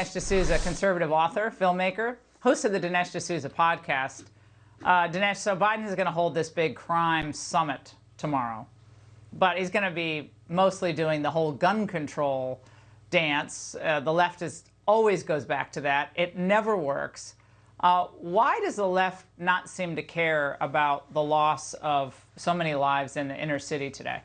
Dinesh D'Souza, conservative author, filmmaker, host of the Dinesh D'Souza podcast. Dinesh, so Biden is going to hold this big crime summit tomorrow, but he's going to be mostly doing the whole gun control dance. The left always goes back to that. It never works. Why does the left not seem to care about the loss of so many lives in the inner city today?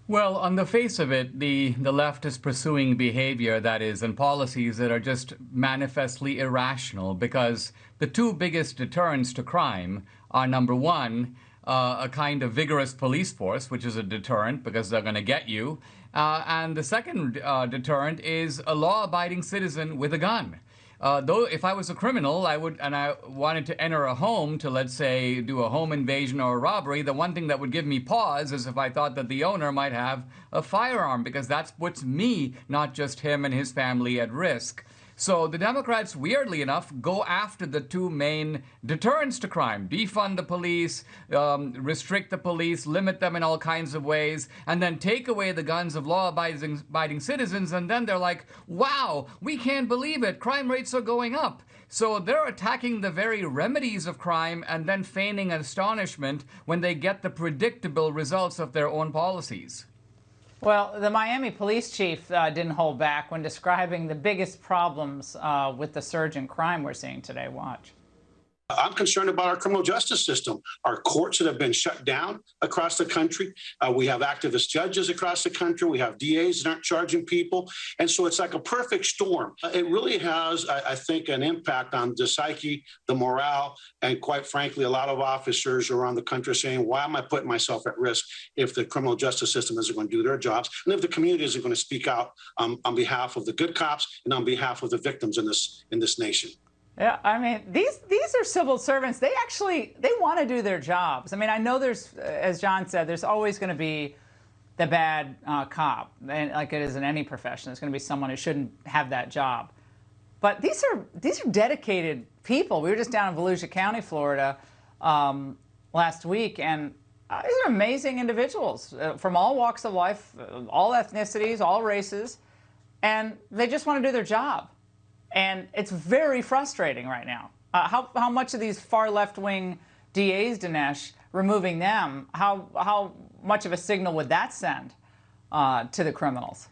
Well, on the face of it, the left is pursuing behavior that is, and policies that are just manifestly irrational, because the two biggest deterrents to crime are, number one, a kind of vigorous police force, which is a deterrent because they're going to get you. And the second deterrent is a law-abiding citizen with a gun. Though if I was a criminal, I wanted to enter a home to, let's say, do a home invasion or a robbery, the one thing that would give me pause is if I thought that the owner might have a firearm, because that puts me, not just him and his family, at risk. So the Democrats, weirdly enough, go after the two main deterrents to crime: defund the police, restrict the police, limit them in all kinds of ways, and then take away the guns of law-abiding citizens. And then they're like, wow, we can't believe it, crime rates are going up. So they're attacking the very remedies of crime and then feigning astonishment when they get the predictable results of their own policies. Well, the Miami police chief didn't hold back when describing the biggest problems with the surge in crime we're seeing today. Watch. I'm concerned about our criminal justice system, our courts that have been shut down across the country. We have activist judges across the country. We have DAs that aren't charging people. And so it's like a perfect storm. It really has, I think, an impact on the psyche, the morale, and quite frankly, a lot of officers around the country are saying, why am I putting myself at risk if the criminal justice system isn't going to do their jobs, and if the community isn't going to speak out on behalf of the good cops and on behalf of the victims in this nation. Yeah, I mean, these are civil servants. They want to do their jobs. I mean, I know there's, as John said, there's always going to be the bad cop, and like it is in any profession. There's going to be someone who shouldn't have that job. But these are dedicated people. We were just down in Volusia County, Florida, last week, and these are amazing individuals from all walks of life, all ethnicities, all races, and they just want to do their job. And it's very frustrating right now. How much of these far left-wing DAs, Dinesh, removing them, how much of a signal would that send to the criminals?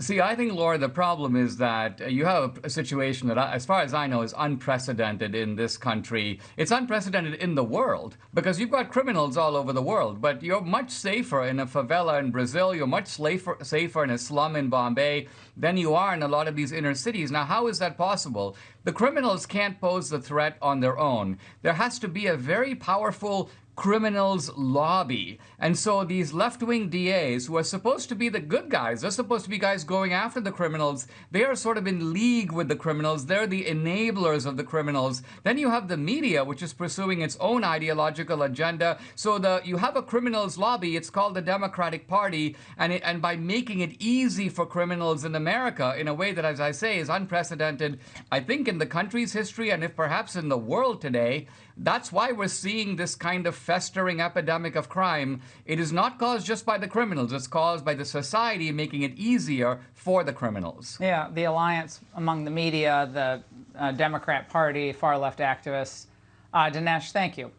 See, I think, Laura, the problem is that you have a situation that, as far as I know, is unprecedented in this country. It's unprecedented in the world, because you've got criminals all over the world, but you're much safer in a favela in Brazil, you're much safer in a slum in Bombay than you are in a lot of these inner cities. Now, how is that possible? The criminals can't pose the threat on their own. There has to be a very powerful criminals lobby. And so these left-wing DAs, who are supposed to be the good guys, they're supposed to be guys going after the criminals, they are sort of in league with the criminals. They're the enablers of the criminals. Then you have the media, which is pursuing its own ideological agenda. So you have a criminals lobby. It's called the Democratic Party. And by making it easy for criminals in America in a way that, as I say, is unprecedented, I think, in the country's history, and if perhaps in the world today, that's why we're seeing this kind of festering epidemic of crime. It is not caused just by the criminals. It's caused by the society making it easier for the criminals. Yeah, the alliance among the media, the Democrat Party, far-left activists. Dinesh, thank you.